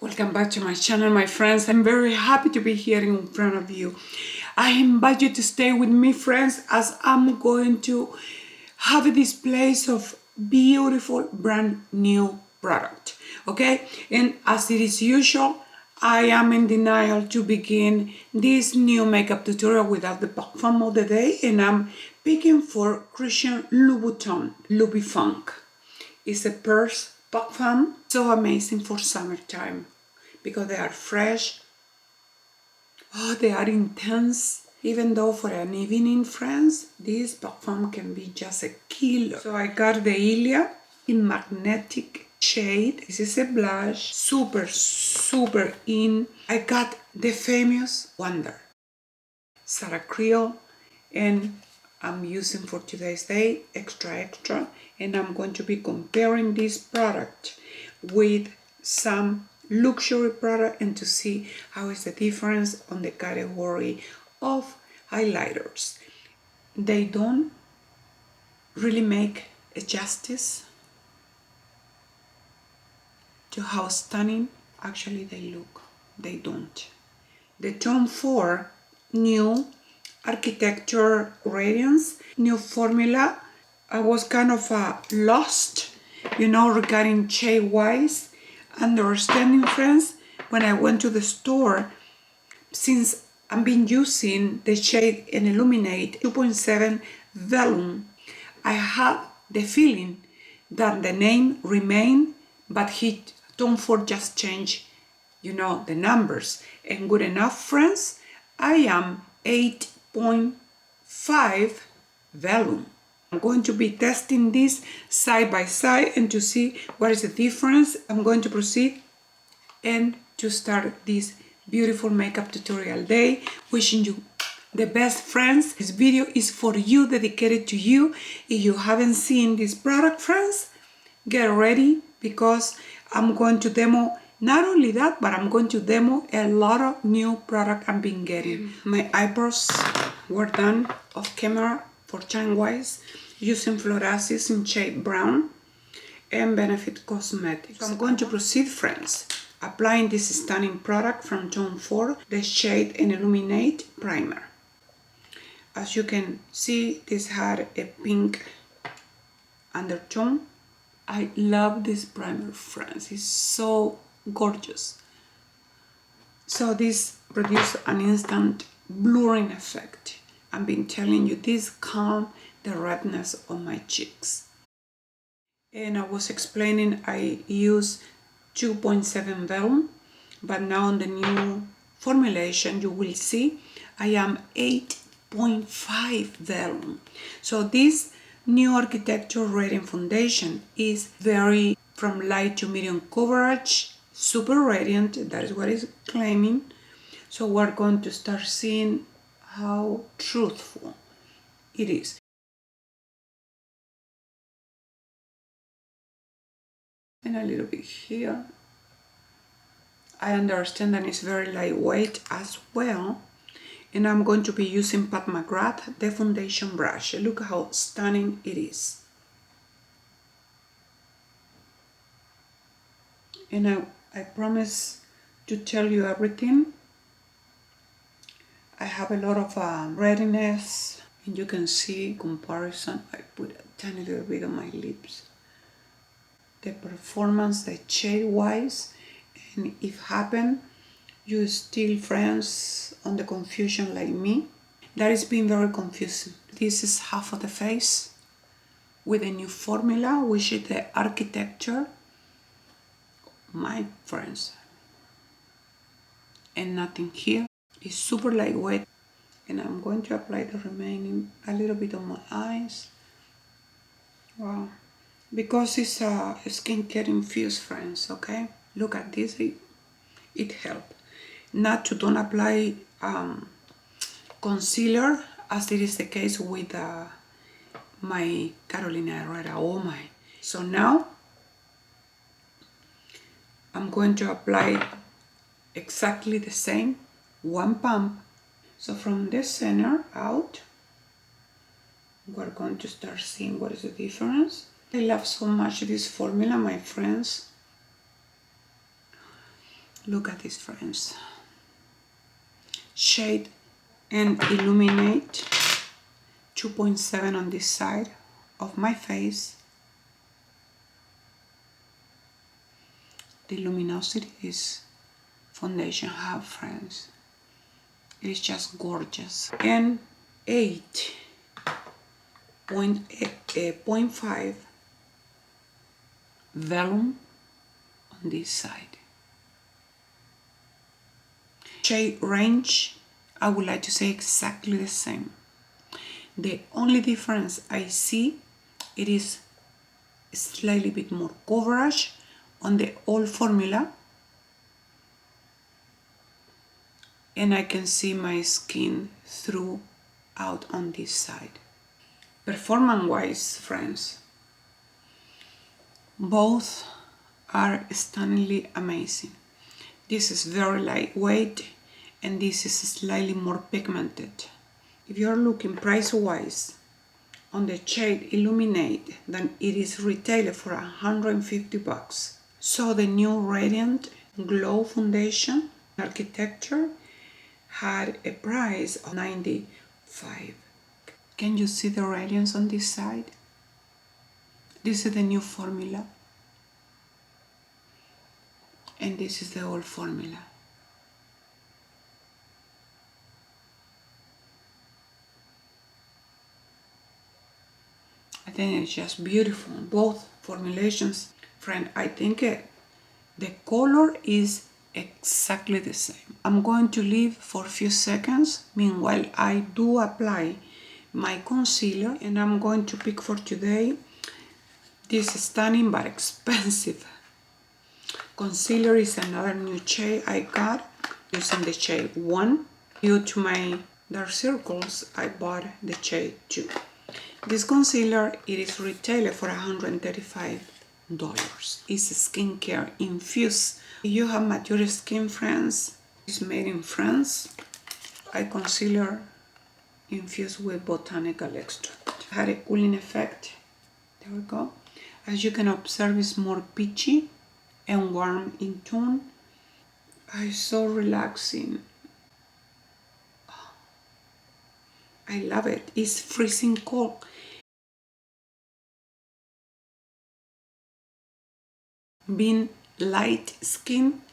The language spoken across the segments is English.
Welcome back to my channel, my friends. I'm very happy to be here in front of you. I invite you to stay with me, friends, as I'm going to have a display of beautiful brand new product. Okay, and as it is usual, I am in denial to begin this new makeup tutorial without the perfume of the day, and I'm picking for Christian Louboutin Louis Funk. It's a purse perfume, so amazing for summertime because they are fresh. Oh, they are intense. Even though for an evening, friends, this perfume can be just a killer. So I got the Illia in magnetic shade. This is a blush, super in. I got the famous Wonder, Sarah Creal, and I'm using for today's day extra, and I'm going to be comparing this product with some luxury product and to see how is the difference on the category of highlighters. They don't really make a justice to how stunning actually they look. They don't. The Tom Ford new architecture Radiance new formula. I was kind of lost, regarding shade wise, understanding, friends, when I went to the store, since I've been using the shade in Illuminate 2.7 VELLUM. I have the feeling that the name remained, but Tom Ford just changed, the numbers. And good enough, friends, I am 8.5 VELLUM. I'm going to be testing this side by side and to see what is the difference. I'm going to proceed and to start this beautiful makeup tutorial day. Wishing you the best, friends. This video is for you, dedicated to you. If you haven't seen this product, friends, get ready because I'm going to demo not only that, but I'm going to demo a lot of new product I've been getting. My eyebrows were done off camera for time wise using Florasis in shade brown and Benefit Cosmetics. So I'm going to proceed, friends, applying this stunning product from Tom Ford, the shade in Illuminate Primer. As you can see, this had a pink undertone. I love this primer, friends. It's so gorgeous. So this produced an instant blurring effect. I've been telling you, this calmed the redness on my cheeks. And I was explaining I use 2.7 VELLUM, but now on the new formulation you will see I am 8.5 VELLUM. So this new architecture radiant foundation is very from light to medium coverage, super radiant, that is what it's claiming. So we're going to start seeing how truthful it is. And a little bit here. I understand that it's very lightweight as well. And I'm going to be using Pat McGrath, the foundation brush. Look how stunning it is. And I promise to tell you everything. I have a lot of readiness, and you can see comparison. I put a tiny little bit on my lips. The performance, the shade wise, and if happen you still, friends, on the confusion like me, that has been very confusing. This is half of the face with a new formula, which is the architecture, my friends, and nothing here. It's super lightweight, and I'm going to apply the remaining a little bit on my eyes. Wow, because it's a skincare infused, friends. Okay, look at this. It helps. Not to don't apply concealer, as it is the case with my Carolina Herrera. Oh my. So now I'm going to apply exactly the same, one pump. So from the center out, we're going to start seeing what is the difference. I love so much this formula, my friends. Look at this, friends. Shade and Illuminate 2.7 on this side of my face. The luminosity this foundation have, friends. It is just gorgeous. And 8.5 Vellum on this side. Shade range, I would like to say exactly the same. The only difference I see, it is slightly bit more coverage on the old formula, and I can see my skin throughout on this side. Performance wise, friends, both are stunningly amazing. This is very lightweight and this is slightly more pigmented. If you're looking price wise on the shade Illuminate, then it is retailed for $150. So the new Radiant Glow Foundation Architecture had a price of $95. Can you see the radiance on this side? This is the new formula. And this is the old formula. I think it's just beautiful. Both formulations, friend, I think the color is exactly the same. I'm going to leave for a few seconds. Meanwhile, I do apply my concealer, and I'm going to pick for today this stunning but expensive concealer. Is another new shade I got using the shade 1. Due to my dark circles, I bought the shade 2. This concealer, it is retailed for $135. It's skincare infused. If you have mature skin, friends, it's made in France. I concealer infused with botanical extract. Had a cooling effect. There we go. As you can observe, it's more peachy and warm in tone. It's so relaxing. I love it. It's freezing cold. Being light skin,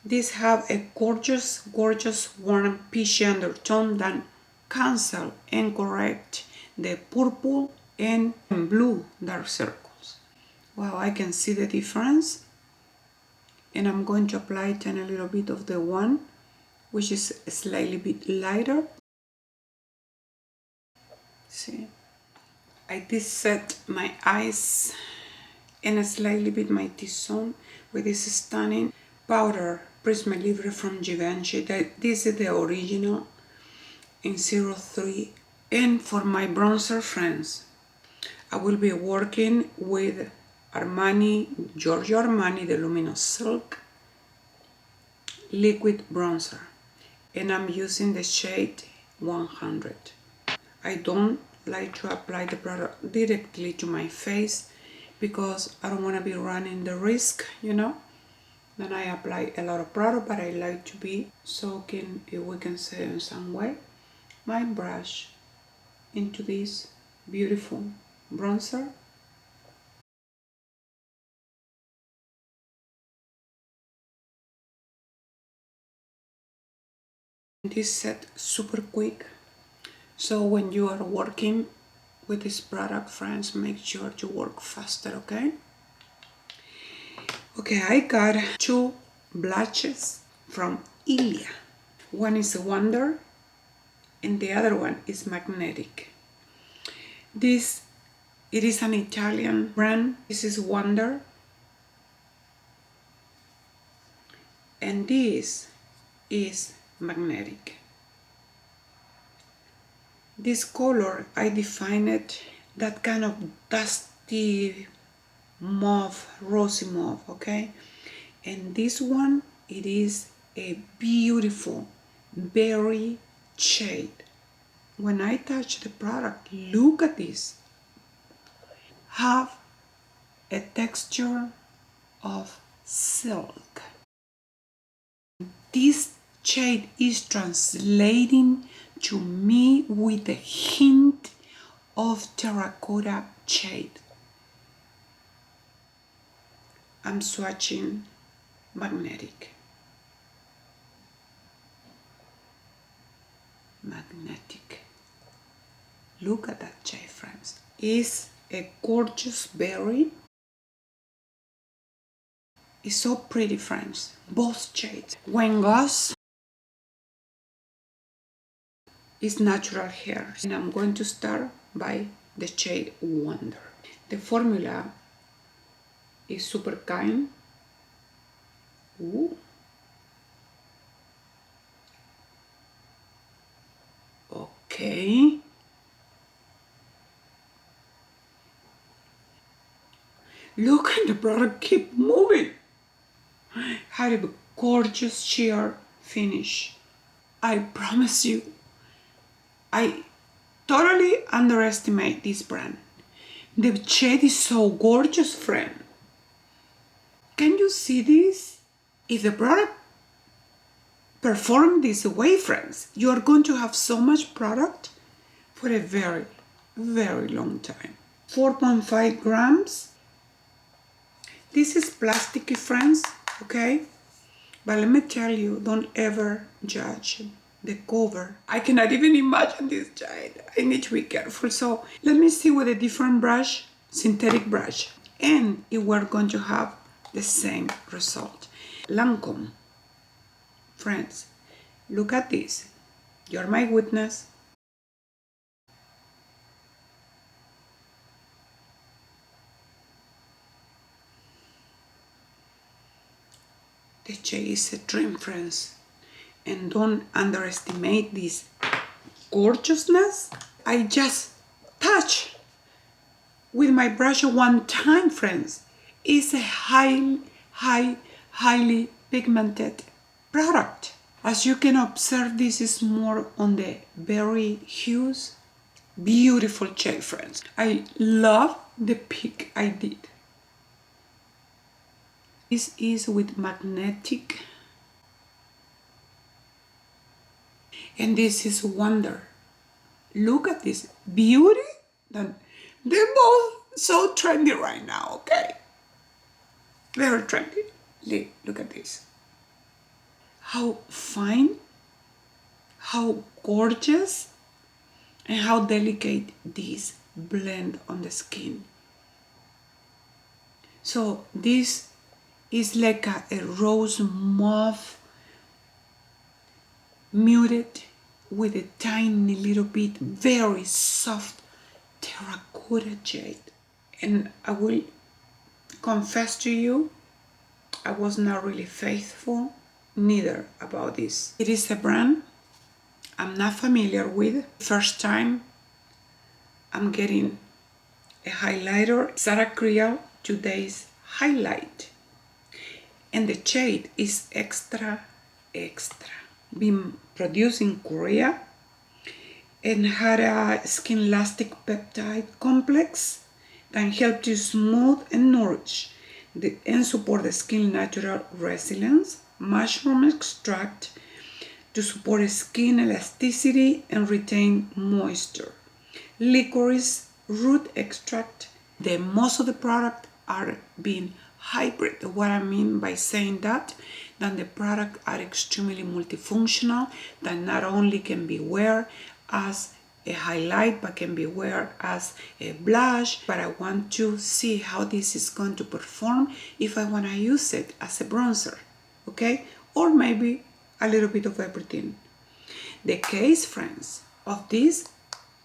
these have a gorgeous warm peachy undertone that cancel and correct the purple and blue dark circles. Wow, I can see the difference. And I'm going to apply it in a little bit of the one which is slightly bit lighter. See, I did set my eyes and slightly bit my T-zone with this stunning powder Prisma Libre from Givenchy. This is the original in 03. And for my bronzer, friends, I will be working with Giorgio Armani, the Luminous Silk liquid bronzer, and I'm using the shade 100. I don't like to apply the product directly to my face because I don't want to be running the risk, you know. Then I apply a lot of product, but I like to be soaking, if we can say in some way, my brush into this beautiful bronzer. This set super quick, so when you are working with this product, friends, make sure to work faster, okay? Okay, I got 2 blushes from Illia. One is a Wonder and the other one is Magnetic. It is an Italian brand. This is Wonder and this is Magnetic. This color, I define it that kind of dusty mauve, rosy mauve, okay? And this one, it is a beautiful berry shade. When I touch the product, look at this. Have a texture of silk. this shade is translating to me with a hint of terracotta shade. I'm swatching magnetic. Magnetic. Look at that shade, friends. It's a gorgeous berry. It's so pretty, friends. Both shades. When Goss is natural hair. And I'm going to start by the shade Wonder. The formula is super kind. Ooh. Okay. Look at the product keep moving. Have a gorgeous sheer finish. I promise you, I totally underestimate this brand. The shade is so gorgeous, friend. Can you see this? If the product performs this way, friends, you are going to have so much product for a very, very long time. 4.5 grams. This is plasticky, friends, okay? But let me tell you, don't ever judge the cover. I cannot even imagine this shade. I need to be careful. So let me see with a different brush, synthetic brush, and if we're going to have the same result. Lancome, friends, look at this. You're my witness. The shade is a dream, friends. And don't underestimate this gorgeousness. I just touch with my brush one time, friends. It's a highly pigmented product. As you can observe, this is more on the berry hues. Beautiful shade, friends. I love the pick I did. This is with magnetic. And this is Wonder. Look at this beauty. They're both so trendy right now, okay? Very trendy. Look at this. How fine, how gorgeous, and how delicate this blend on the skin. So this is like a rose mauve muted with a tiny little bit very soft terracotta shade. And I will confess to you, I was not really faithful neither about this. It is a brand I'm not familiar with. First time I'm getting a highlighter, Sarah Creal Today's Highlight. And the shade is extra. Been produced in Korea and had a skin elastic peptide complex that helps to smooth and nourish and support the skin natural resilience. Mushroom extract to support skin elasticity and retain moisture. Licorice root extract. The most of the product are being hybrid. What I mean by saying that the product are extremely multifunctional, that not only can be wear as a highlight but can be wear as a blush. But I want to see how this is going to perform if I want to use it as a bronzer, okay? Or maybe a little bit of everything. The case, friends, of this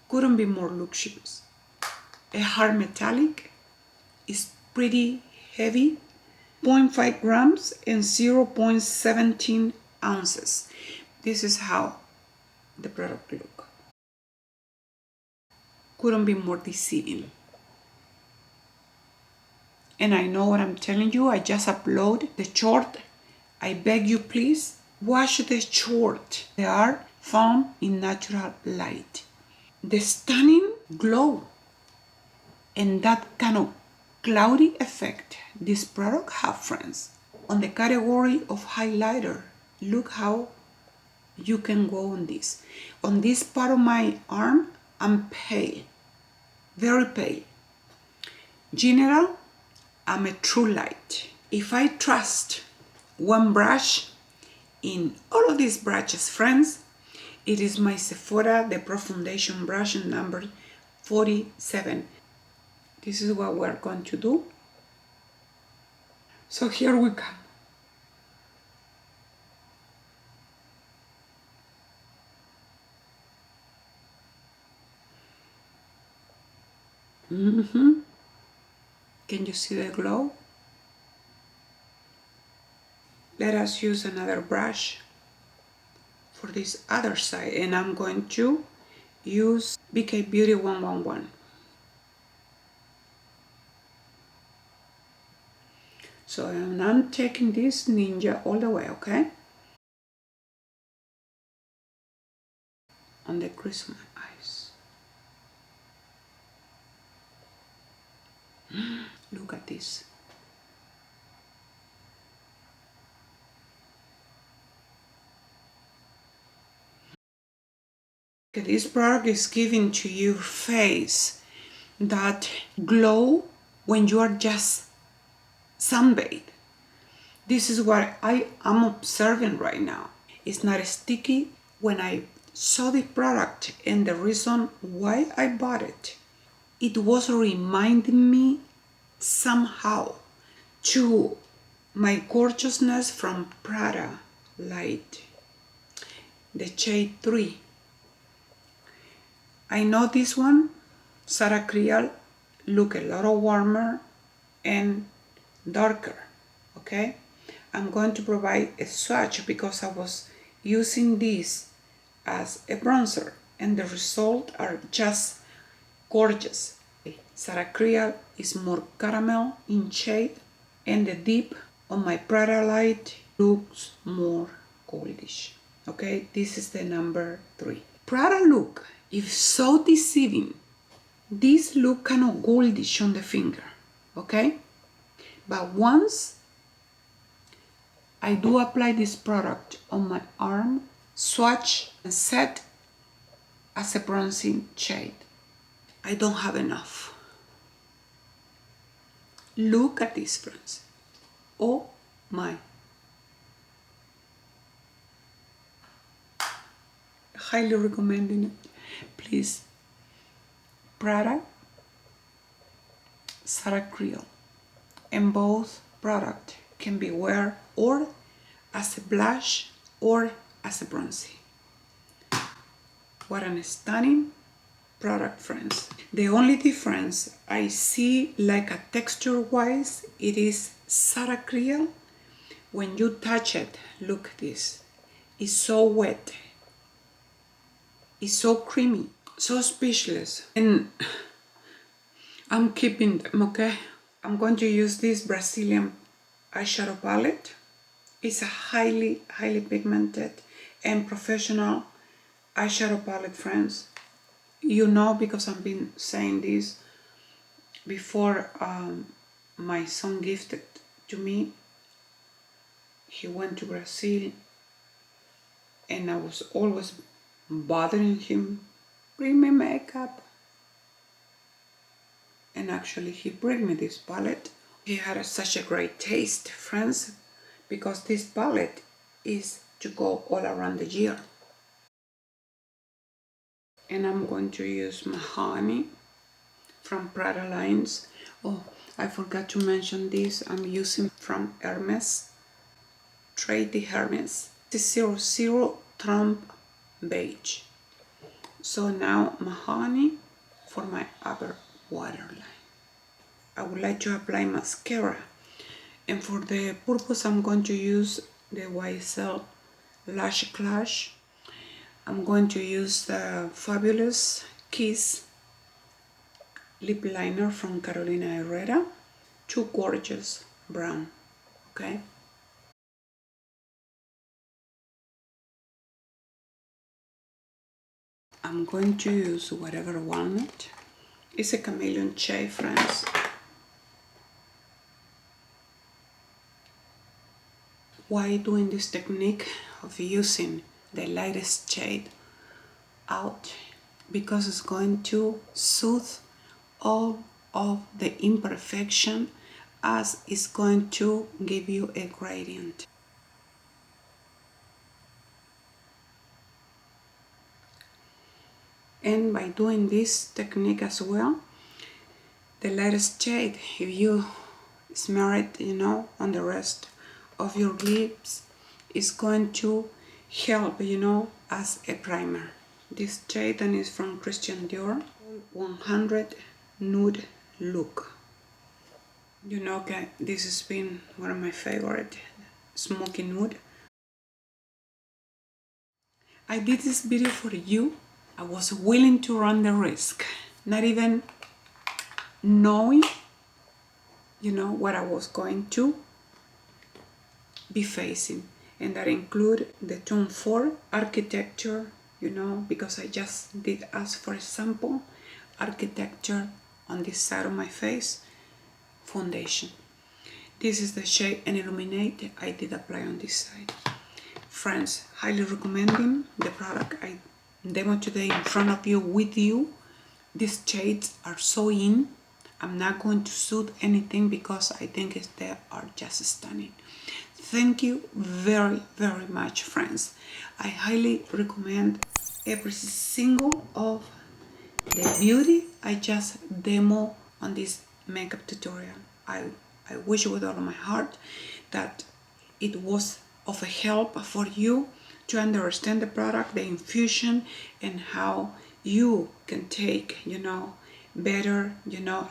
couldn't be more luxurious. A hard metallic is pretty heavy, 0.5 grams and 0.17 ounces. This is how the product look. Couldn't be more deceiving. And I know what I'm telling you. I just upload the short. I beg you, please watch the short. They are found in natural light. The stunning glow and that kind of cloudy effect this product have, friends, on the category of highlighter. Look how you can go on this. On this part of my arm, I'm pale, very pale. General, I'm a true light. If I trust one brush in all of these brushes, friends, it is my Sephora The Pro Foundation brush number 47. This is what we're going to do. So here we come. Can you see the glow? Let us use another brush for this other side, and I'm going to use BK Beauty 111. So I'm taking this ninja all the way, okay? On the crease of my eyes. Look at this. Okay, this product is giving to your face that glow when you are just sunbathed. This is what I am observing right now. It's not sticky. When I saw the product and the reason why I bought it, it was reminding me somehow to my gorgeousness from Prada Light, the shade 3. I know this one, Sarah Creal, look a lot warmer and darker, okay? I'm going to provide a swatch because I was using this as a bronzer and the results are just gorgeous. Sarah Creal is more caramel in shade and the dip on my Prada Light looks more goldish. Okay, this is the number 3. Prada look is so deceiving. This look kind of goldish on the finger, okay? But once I do apply this product on my arm, swatch and set as a bronzing shade, I don't have enough. Look at this, friends. Oh my. Highly recommending it. Please, Prada, Sarah Creal, and both product can be wear or as a blush or as a bronzy. What a stunning product, friends. The only difference I see, like a texture wise, it is Sarah Creal. When you touch it, look at this. It's so wet. It's so creamy, so speechless. And I'm keeping them, okay? I'm going to use this Brazilian eyeshadow palette. It's a highly pigmented and professional eyeshadow palette, friends. You know, because I've been saying this before. My son gifted to me. He went to Brazil and I was always bothering him, bring me makeup. And actually he brought me this palette. He had such a great taste, friends, because this palette is to go all around the year. And I'm going to use Mahogany from Prada lines. Oh, I forgot to mention this. I'm using from Hermes, Trade the Hermes. This is 00 Trump Beige. So now Mahogany for my upper waterline. I would like to apply mascara. And for the purpose, I'm going to use the YSL Lash Clash. I'm going to use the Fabulous Kiss lip liner from Carolina Herrera. Too gorgeous brown, okay? I'm going to use whatever walnut. It's a chameleon shade, friends. Why doing this technique of using the lightest shade out? Because it's going to soothe all of the imperfection, as it's going to give you a gradient. And by doing this technique as well, the lightest shade, if you smear it, on the rest of your lips, is going to help, as a primer. This shade then is from Christian Dior, 100 Nude Look. This has been one of my favorite, smoky nude. I did this video for you. I was willing to run the risk, not even knowing, what I was going to be facing. And that include the Tone 4 architecture, because I just did ask for a sample architecture on this side of my face, foundation. This is the shade and Illuminate I did apply on this side. Friends, highly recommending the product I demo today in front of you, with you. These shades are so in. I'm not going to suit anything because I think they are just stunning. Thank you very, very much, friends. I highly recommend every single of the beauty I just demo on this makeup tutorial. I wish with all of my heart that it was of a help for you to understand the product, the infusion, and how you can take, better,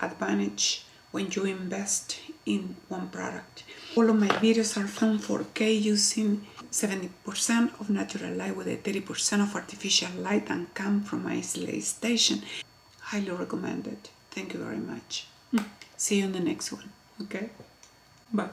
advantage when you invest in one product. All of my videos are filmed 4K using 70% of natural light with a 30% of artificial light, and come from my ILia station. Highly recommended. Thank you very much. See you in the next one. Okay? Bye.